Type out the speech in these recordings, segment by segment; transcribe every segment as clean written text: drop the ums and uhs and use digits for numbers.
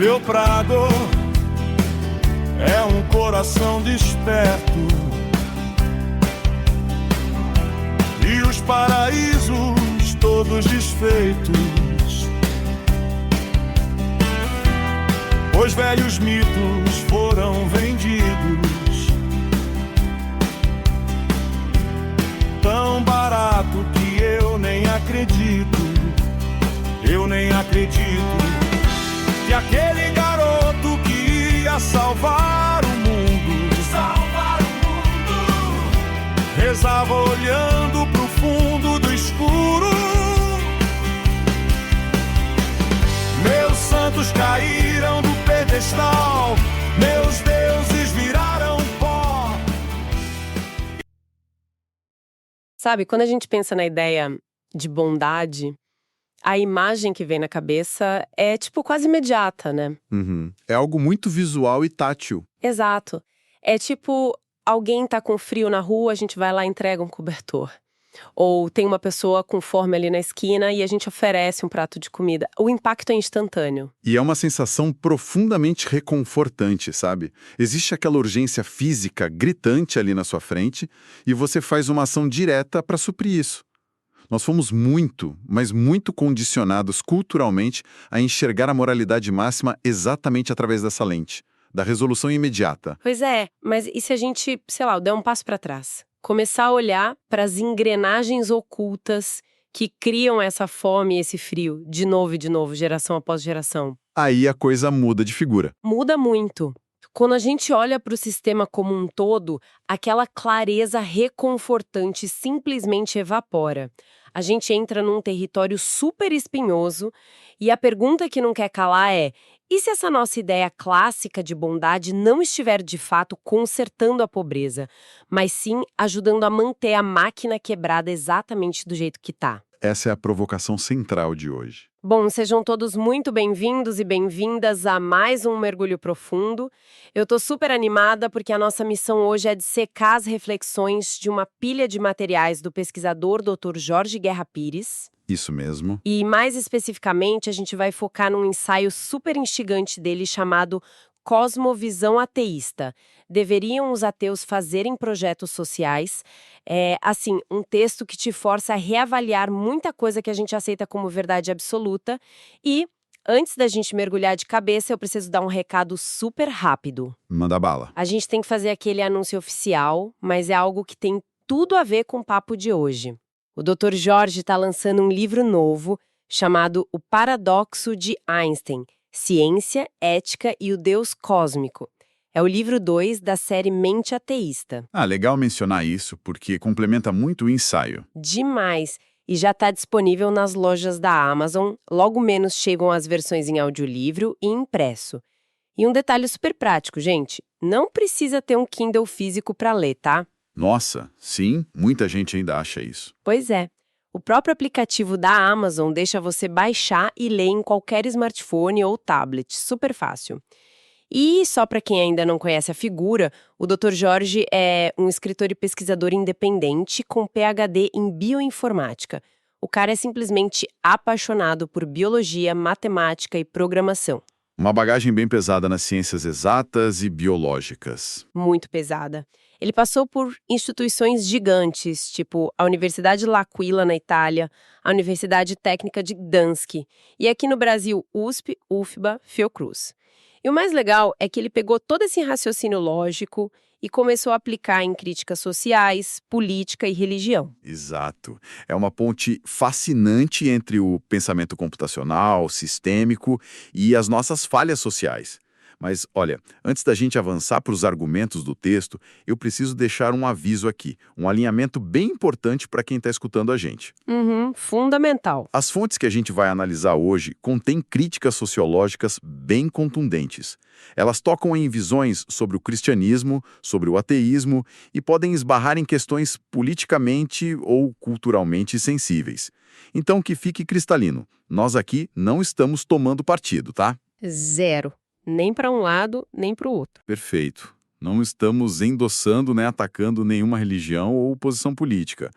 Meu prado é um coração desperto, e os paraísos todos desfeitos. Os velhos mitos foram vendidos tão barato que eu nem acredito. Eu nem acredito que aquele garoto que ia salvar o mundo rezava olhando pro fundo do escuro. Meus santos caíram do pedestal, meus deuses viraram pó. Sabe, quando a gente pensa na ideia de bondade, a imagem que vem na cabeça é, tipo, quase imediata, né? Uhum. É algo muito visual e tátil. Exato. É tipo, alguém tá com frio na rua, a gente vai lá e entrega um cobertor. Ou tem uma pessoa com fome ali na esquina e a gente oferece um prato de comida. O impacto é instantâneo. E é uma sensação profundamente reconfortante, sabe? Existe aquela urgência física gritante ali na sua frente e você faz uma ação direta para suprir isso. Nós fomos muito, mas muito condicionados culturalmente a enxergar a moralidade máxima exatamente através dessa lente, da resolução imediata. Pois é, mas e se a gente, sei lá, der um passo para trás? Começar a olhar para as engrenagens ocultas que criam essa fome e esse frio, de novo, geração após geração. Aí a coisa muda de figura. Muda muito. Quando a gente olha para o sistema como um todo, aquela clareza reconfortante simplesmente evapora. A gente entra num território super espinhoso e a pergunta que não quer calar é: e se essa nossa ideia clássica de bondade não estiver de fato consertando a pobreza, mas sim ajudando a manter a máquina quebrada exatamente do jeito que tá? Essa é a provocação central de hoje. Bom, sejam todos muito bem-vindos e bem-vindas a mais um Mergulho Profundo. Eu tô super animada porque a nossa missão hoje é dissecar as reflexões de uma pilha de materiais do pesquisador Dr. Jorge Guerra Pires. Isso mesmo. E, mais especificamente, a gente vai focar num ensaio super instigante dele chamado Cosmovisão Ateísta. Deveriam os ateus fazerem projetos sociais? Assim, um texto que te força a reavaliar muita coisa que a gente aceita como verdade absoluta. E, antes da gente mergulhar de cabeça, eu preciso dar um recado super rápido. Manda bala. A gente tem que fazer aquele anúncio oficial, mas é algo que tem tudo a ver com o papo de hoje. O Dr. Jorge está lançando um livro novo chamado O Paradoxo de Einstein, Ciência, Ética e o Deus Cósmico. É o livro 2 da série Mente Ateísta. Ah, legal mencionar isso, porque complementa muito o ensaio. Demais! E já está disponível nas lojas da Amazon, logo menos chegam as versões em audiolivro e impresso. E um detalhe super prático, gente, não precisa ter um Kindle físico para ler, tá? Nossa, sim, muita gente ainda acha isso. Pois é. O próprio aplicativo da Amazon deixa você baixar e ler em qualquer smartphone ou tablet, super fácil. E, só para quem ainda não conhece a figura, o Dr. Jorge é um escritor e pesquisador independente com PhD em bioinformática. O cara é simplesmente apaixonado por biologia, matemática e programação. Uma bagagem bem pesada nas ciências exatas e biológicas. Muito pesada. Ele passou por instituições gigantes, tipo a Universidade L'Aquila, na Itália, a Universidade Técnica de Gdansk, e aqui no Brasil, USP, UFBA, Fiocruz. E o mais legal é que ele pegou todo esse raciocínio lógico e começou a aplicar em críticas sociais, política e religião. Exato. É uma ponte fascinante entre o pensamento computacional, sistêmico e as nossas falhas sociais. Mas, olha, antes da gente avançar para os argumentos do texto, eu preciso deixar um aviso aqui, um alinhamento bem importante para quem está escutando a gente. Fundamental. As fontes que a gente vai analisar hoje contêm críticas sociológicas bem contundentes. Elas tocam em visões sobre o cristianismo, sobre o ateísmo e podem esbarrar em questões politicamente ou culturalmente sensíveis. Então, que fique cristalino, nós aqui não estamos tomando partido, tá? Zero. Nem para um lado, nem para o outro. Perfeito. Não estamos endossando nem atacando nenhuma religião ou posição política.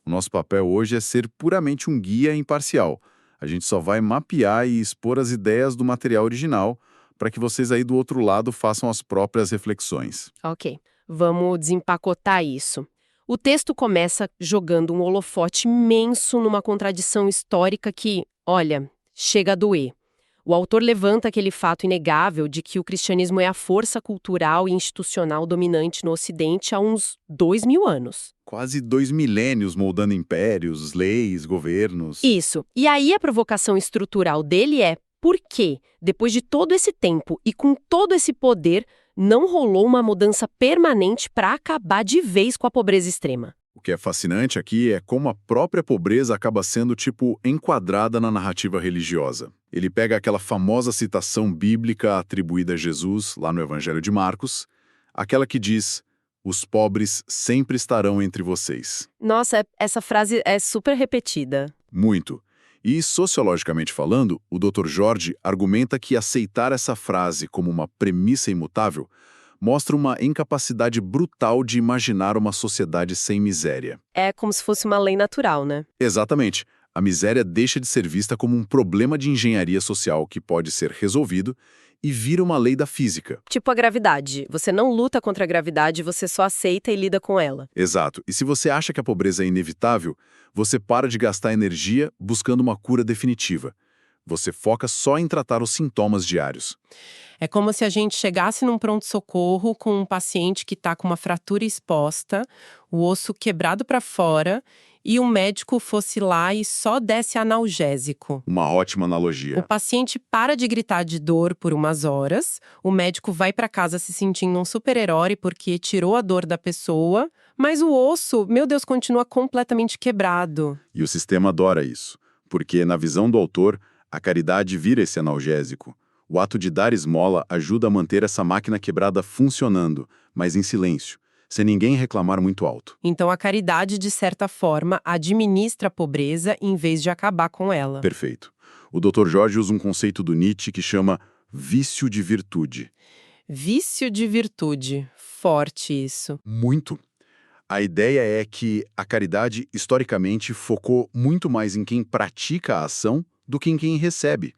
O nosso papel hoje é ser puramente um guia imparcial. A gente só vai mapear e expor as ideias do material original para que vocês aí do outro lado façam as próprias reflexões. Ok, vamos desempacotar isso. O texto começa jogando um holofote imenso numa contradição histórica que, olha, chega a doer. O autor levanta aquele fato inegável de que o cristianismo é a força cultural e institucional dominante no Ocidente há uns 2000 anos. Quase 2 milênios moldando impérios, leis, governos. Isso. E aí a provocação estrutural dele é por que, depois de todo esse tempo e com todo esse poder, não rolou uma mudança permanente para acabar de vez com a pobreza extrema? O que é fascinante aqui é como a própria pobreza acaba sendo, enquadrada na narrativa religiosa. Ele pega aquela famosa citação bíblica atribuída a Jesus, lá no Evangelho de Marcos, aquela que diz: "Os pobres sempre estarão entre vocês." Nossa, essa frase é super repetida. Muito. E, sociologicamente falando, o Dr. Jorge argumenta que aceitar essa frase como uma premissa imutável mostra uma incapacidade brutal de imaginar uma sociedade sem miséria. É como se fosse uma lei natural, né? Exatamente. A miséria deixa de ser vista como um problema de engenharia social que pode ser resolvido e vira uma lei da física. Tipo a gravidade. Você não luta contra a gravidade, você só aceita e lida com ela. Exato. E se você acha que a pobreza é inevitável, você para de gastar energia buscando uma cura definitiva. Você foca só em tratar os sintomas diários. É como se a gente chegasse num pronto-socorro com um paciente que está com uma fratura exposta, o osso quebrado para fora, e um médico fosse lá e só desse analgésico. Uma ótima O analogia. paciente para de gritar de dor por umas horas, o médico vai para casa se sentindo um super-herói porque tirou a dor da pessoa, mas o osso, meu Deus, continua completamente quebrado. E o sistema adora isso, porque, na visão do autor, a caridade vira esse analgésico. O ato de dar esmola ajuda a manter essa máquina quebrada funcionando, mas em silêncio, sem ninguém reclamar muito alto. Então a caridade, de certa forma, administra a pobreza em vez de acabar com ela. Perfeito. O Dr. Jorge usa um conceito do Nietzsche que chama vício de virtude. Vício de virtude. Forte isso. Muito. A ideia é que a caridade, historicamente, focou muito mais em quem pratica a ação do que em quem recebe.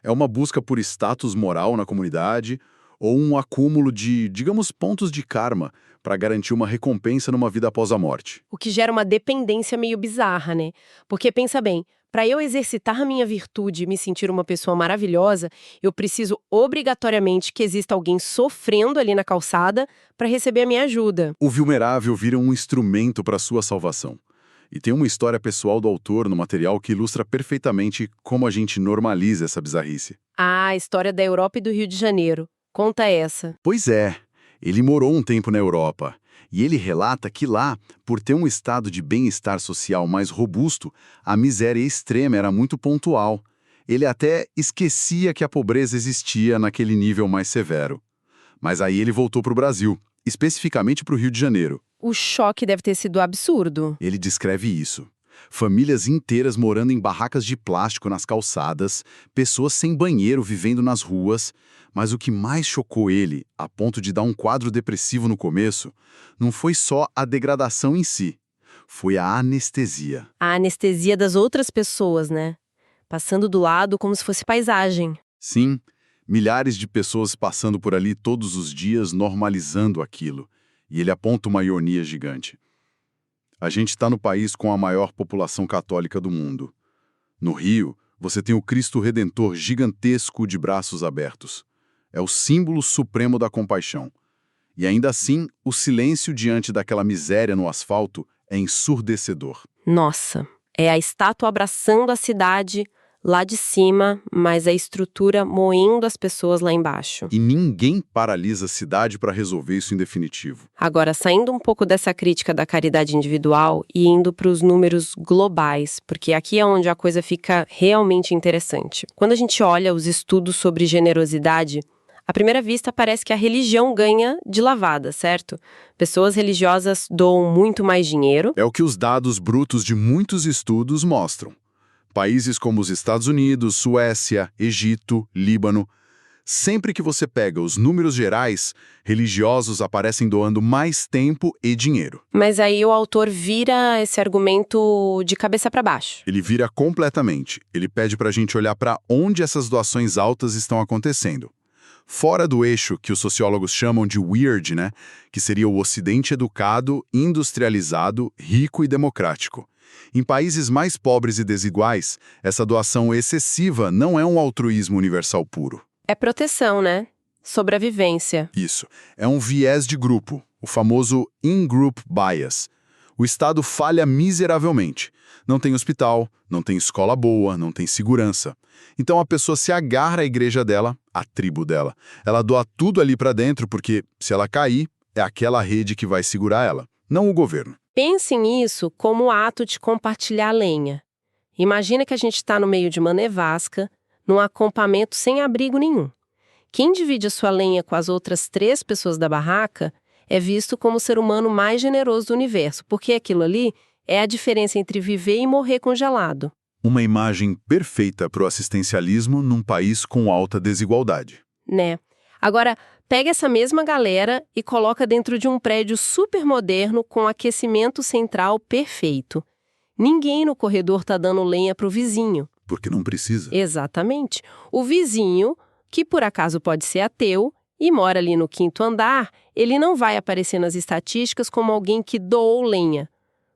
É uma busca por status moral na comunidade ou um acúmulo de, digamos, pontos de karma para garantir uma recompensa numa vida após a morte. O que gera uma dependência meio bizarra, né? Porque pensa bem, para eu exercitar a minha virtude e me sentir uma pessoa maravilhosa, eu preciso obrigatoriamente que exista alguém sofrendo ali na calçada para receber a minha ajuda. O vulnerável vira um instrumento para sua salvação. E tem uma história pessoal do autor no material que ilustra perfeitamente como a gente normaliza essa bizarrice. Ah, a história da Europa e do Rio de Janeiro. Conta essa. Pois é, ele morou um tempo na Europa. E ele relata que lá, por ter um estado de bem-estar social mais robusto, a miséria extrema era muito pontual. Ele até esquecia que a pobreza existia naquele nível mais severo. Mas aí ele voltou para o Brasil, especificamente para o Rio de Janeiro. O choque deve ter sido absurdo. Ele descreve isso. Famílias inteiras morando em barracas de plástico nas calçadas, pessoas sem banheiro vivendo nas ruas. Mas o que mais chocou ele, a ponto de dar um quadro depressivo no começo, não foi só a degradação em si, foi a anestesia. A anestesia das outras pessoas, né? Passando do lado como se fosse paisagem. Sim, milhares de pessoas passando por ali todos os dias normalizando aquilo. E ele aponta uma ironia gigante. A gente está no país com a maior população católica do mundo. No Rio, você tem o Cristo Redentor gigantesco de braços abertos. É o símbolo supremo da compaixão. E ainda assim, o silêncio diante daquela miséria no asfalto é ensurdecedor. Nossa, é a estátua abraçando a cidade lá de cima, mas a estrutura moendo as pessoas lá embaixo. E ninguém paralisa a cidade para resolver isso em definitivo. Agora, saindo um pouco dessa crítica da caridade individual e indo para os números globais, porque aqui é onde a coisa fica realmente interessante. Quando a gente olha os estudos sobre generosidade, à primeira vista parece que a religião ganha de lavada, certo? Pessoas religiosas doam muito mais dinheiro. É o que os dados brutos de muitos estudos mostram. Países como os Estados Unidos, Suécia, Egito, Líbano. Sempre que você pega os números gerais, religiosos aparecem doando mais tempo e dinheiro. Mas aí o autor vira esse argumento de cabeça para baixo. Ele vira completamente. Ele pede para a gente olhar para onde essas doações altas estão acontecendo. fora do eixo que os sociólogos chamam de weird, né? Que seria o Ocidente educado, industrializado, rico e democrático. Em países mais pobres e desiguais, essa doação excessiva não é um altruísmo universal puro. É proteção, né? Sobrevivência. Isso. É um viés de grupo, o famoso in-group bias. O Estado falha miseravelmente. Não tem hospital, não tem escola boa, não tem segurança. Então a pessoa se agarra à igreja dela, à tribo dela. Ela doa tudo ali pra dentro porque, se ela cair, é aquela rede que vai segurar ela, não o governo. Pense nisso como o ato de compartilhar a lenha. Imagina que a gente está no meio de uma nevasca, num acampamento sem abrigo nenhum. Quem divide a sua lenha com as outras 3 pessoas da barraca é visto como o ser humano mais generoso do universo, porque aquilo ali é a diferença entre viver e morrer congelado. Uma imagem perfeita para o assistencialismo num país com alta desigualdade. Né? Agora, pega essa mesma galera e coloca dentro de um prédio super moderno com aquecimento central perfeito. Ninguém no corredor tá dando lenha pro vizinho. Porque não precisa. Exatamente. O vizinho, que por acaso pode ser ateu e mora ali no 5º andar, ele não vai aparecer nas estatísticas como alguém que doou lenha.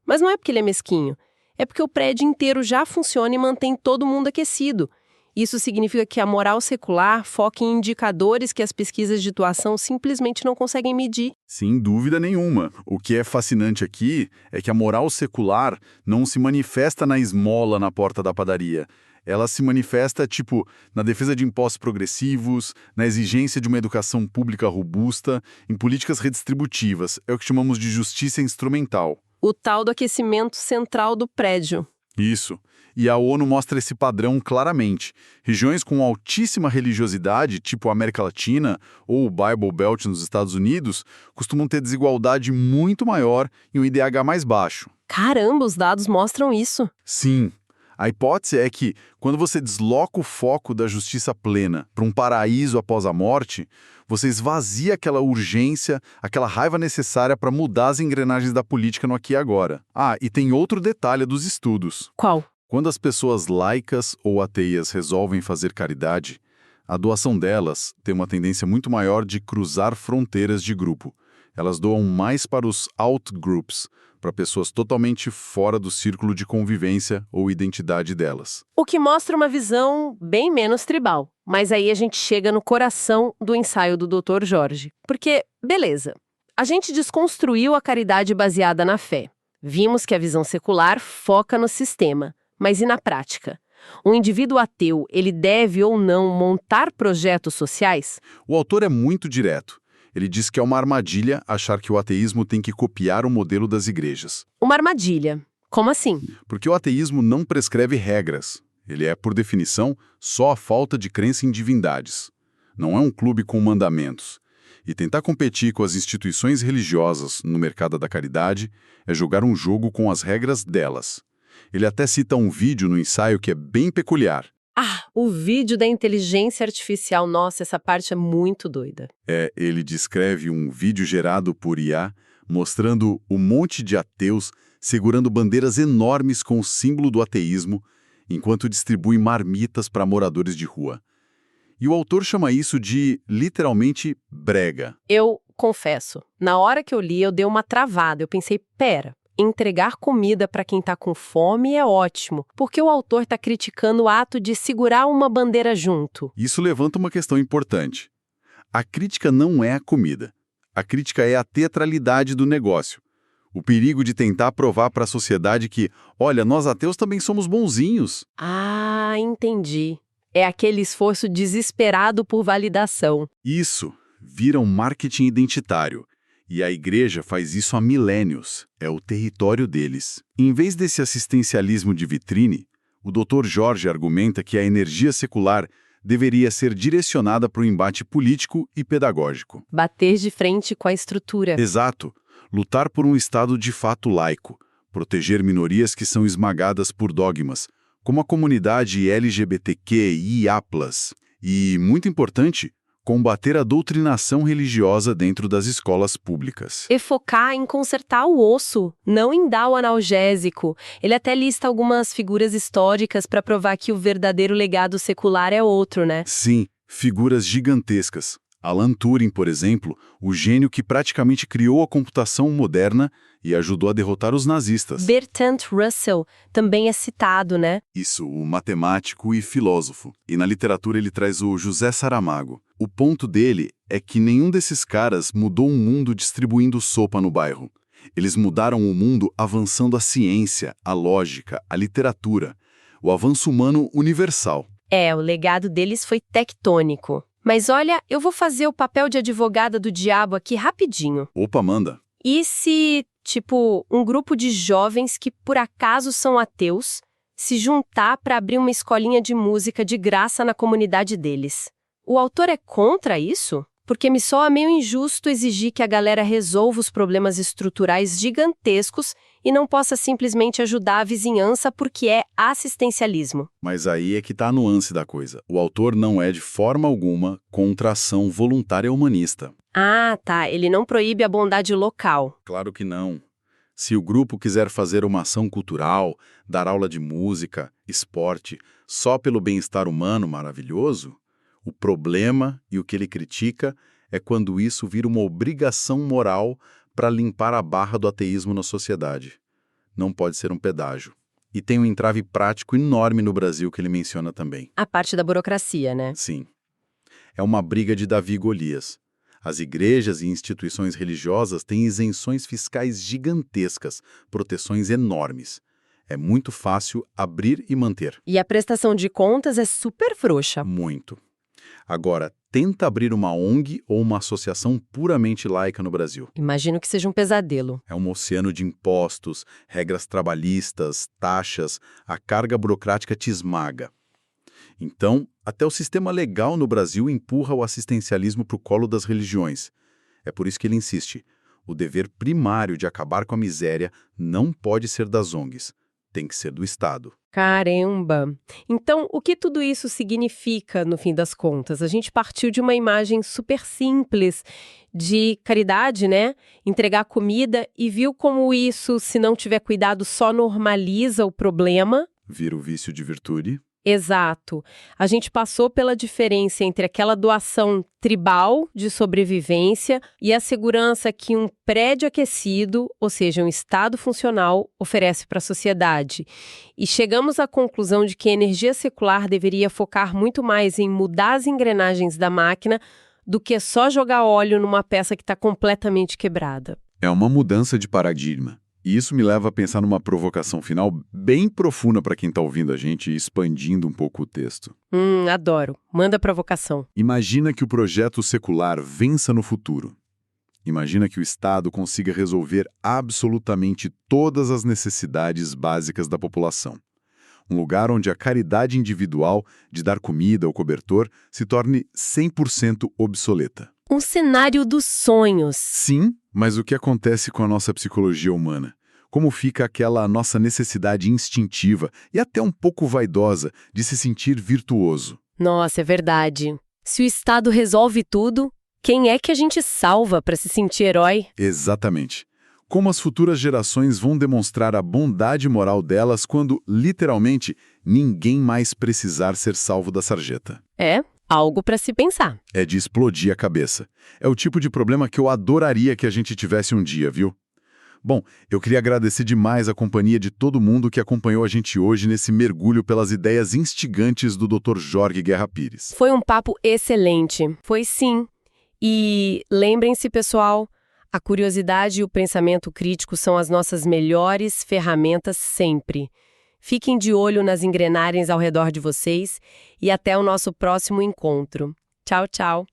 Mas não é porque ele é mesquinho, é porque o prédio inteiro já funciona e mantém todo mundo aquecido. Isso significa que a moral secular foca em indicadores que as pesquisas de doação simplesmente não conseguem medir. Sem dúvida nenhuma. O que é fascinante aqui é que a moral secular não se manifesta na esmola na porta da padaria. Ela se manifesta, na defesa de impostos progressivos, na exigência de uma educação pública robusta, em políticas redistributivas. É o que chamamos de justiça instrumental. O tal do aquecimento central do prédio. Isso. E a ONU mostra esse padrão claramente. Regiões com altíssima religiosidade, tipo a América Latina ou o Bible Belt nos Estados Unidos, costumam ter desigualdade muito maior e um IDH mais baixo. Caramba, os dados mostram isso. Sim. A hipótese é que, quando você desloca o foco da justiça plena para um paraíso após a morte, você esvazia aquela urgência, aquela raiva necessária para mudar as engrenagens da política no aqui e agora. Ah, e tem outro detalhe dos estudos. Qual? Quando as pessoas laicas ou ateias resolvem fazer caridade, a doação delas tem uma tendência muito maior de cruzar fronteiras de grupo. Elas doam mais para os outgroups, para pessoas totalmente fora do círculo de convivência ou identidade delas. O que mostra uma visão bem menos tribal. Mas aí a gente chega no coração do ensaio do Dr. Jorge. Porque, beleza, a gente desconstruiu a caridade baseada na fé. Vimos que a visão secular foca no sistema. Mas e na prática? Um indivíduo ateu, ele deve ou não montar projetos sociais? O autor é muito direto. Ele diz que é uma armadilha achar que o ateísmo tem que copiar o modelo das igrejas. Uma armadilha. Como assim? Porque o ateísmo não prescreve regras. Ele é, por definição, só a falta de crença em divindades. Não é um clube com mandamentos. E tentar competir com as instituições religiosas no mercado da caridade é jogar um jogo com as regras delas. Ele até cita um vídeo no ensaio que é bem peculiar. Ah, o vídeo da inteligência artificial. Nossa, essa parte é muito doida. Ele descreve um vídeo gerado por IA mostrando um monte de ateus segurando bandeiras enormes com o símbolo do ateísmo, enquanto distribui marmitas para moradores de rua. E o autor chama isso de, literalmente, brega. Eu confesso, na hora que eu li, eu dei uma travada. Eu pensei, pera, entregar comida para quem está com fome é ótimo, porque o autor está criticando o ato de segurar uma bandeira junto. Isso levanta uma questão importante. A crítica não é a comida. A crítica é a teatralidade do negócio. O perigo de tentar provar para a sociedade que, olha, nós ateus também somos bonzinhos. Ah, entendi. É aquele esforço desesperado por validação. Isso. Vira um marketing identitário. E a igreja faz isso há milênios. É o território deles. Em vez desse assistencialismo de vitrine, o Dr. Jorge argumenta que a energia secular deveria ser direcionada para o embate político e pedagógico. Bater de frente com a estrutura. Exato. Lutar por um Estado de fato laico. Proteger minorias que são esmagadas por dogmas, como a comunidade LGBTQIA+. E, muito importante, combater a doutrinação religiosa dentro das escolas públicas. E focar em consertar o osso, não em dar o analgésico. Ele até lista algumas figuras históricas para provar que o verdadeiro legado secular é outro, né? Sim, figuras gigantescas. Alan Turing, por exemplo, o gênio que praticamente criou a computação moderna e ajudou a derrotar os nazistas. Bertrand Russell também é citado, né? Isso, o matemático e filósofo. E na literatura ele traz o José Saramago. O ponto dele é que nenhum desses caras mudou um mundo distribuindo sopa no bairro. Eles mudaram o mundo avançando a ciência, a lógica, a literatura, o avanço humano universal. O legado deles foi tectônico. Mas olha, eu vou fazer o papel de advogada do diabo aqui rapidinho. Opa, manda. E se, um grupo de jovens que por acaso são ateus se juntar para abrir uma escolinha de música de graça na comunidade deles? O autor é contra isso? Porque me soa meio injusto exigir que a galera resolva os problemas estruturais gigantescos e não possa simplesmente ajudar a vizinhança porque é assistencialismo. Mas aí é que tá a nuance da coisa. O autor não é de forma alguma contra a ação voluntária humanista. Ah, tá. Ele não proíbe a bondade local. Claro que não. Se o grupo quiser fazer uma ação cultural, dar aula de música, esporte, só pelo bem-estar humano maravilhoso, o problema e o que ele critica é quando isso vira uma obrigação moral para limpar a barra do ateísmo na sociedade. Não pode ser um pedágio. E tem um entrave prático enorme no Brasil que ele menciona também. A parte da burocracia, né? Sim. É uma briga de Davi e Golias. As igrejas e instituições religiosas têm isenções fiscais gigantescas, proteções enormes. É muito fácil abrir e manter. E a prestação de contas é super frouxa. Muito. Agora, tenta abrir uma ONG ou uma associação puramente laica no Brasil. Imagino que seja um pesadelo. É um oceano de impostos, regras trabalhistas, taxas, a carga burocrática te esmaga. Então, até o sistema legal no Brasil empurra o assistencialismo para o colo das religiões. É por isso que ele insiste. O dever primário de acabar com a miséria não pode ser das ONGs. Tem que ser do Estado. Caramba! Então, o que tudo isso significa, no fim das contas? A gente partiu de uma imagem super simples de caridade, né? Entregar comida e viu como isso, se não tiver cuidado, só normaliza o problema. Vira o vício de virtude. Exato. A gente passou pela diferença entre aquela doação tribal de sobrevivência e a segurança que um prédio aquecido, ou seja, um estado funcional, oferece para a sociedade. E chegamos à conclusão de que a energia secular deveria focar muito mais em mudar as engrenagens da máquina do que só jogar óleo numa peça que está completamente quebrada. É uma mudança de paradigma. E isso me leva a pensar numa provocação final bem profunda para quem está ouvindo a gente e expandindo um pouco o texto. Adoro. Manda provocação. Imagina que o projeto secular vença no futuro. Imagina que o Estado consiga resolver absolutamente todas as necessidades básicas da população. Um lugar onde a caridade individual de dar comida ou cobertor se torne 100% obsoleta. Um cenário dos sonhos. Sim, mas o que acontece com a nossa psicologia humana? Como fica aquela nossa necessidade instintiva e até um pouco vaidosa de se sentir virtuoso? Nossa, é verdade. Se o Estado resolve tudo, quem é que a gente salva para se sentir herói? Exatamente. Como as futuras gerações vão demonstrar a bondade moral delas quando, literalmente, ninguém mais precisar ser salvo da sarjeta? É algo para se pensar. É de explodir a cabeça. É o tipo de problema que eu adoraria que a gente tivesse um dia, viu? Bom, eu queria agradecer demais a companhia de todo mundo que acompanhou a gente hoje nesse mergulho pelas ideias instigantes do Dr. Jorge Guerra Pires. Foi um papo excelente. Foi sim. E lembrem-se, pessoal, a curiosidade e o pensamento crítico são as nossas melhores ferramentas sempre. Fiquem de olho nas engrenagens ao redor de vocês e até o nosso próximo encontro. Tchau, tchau!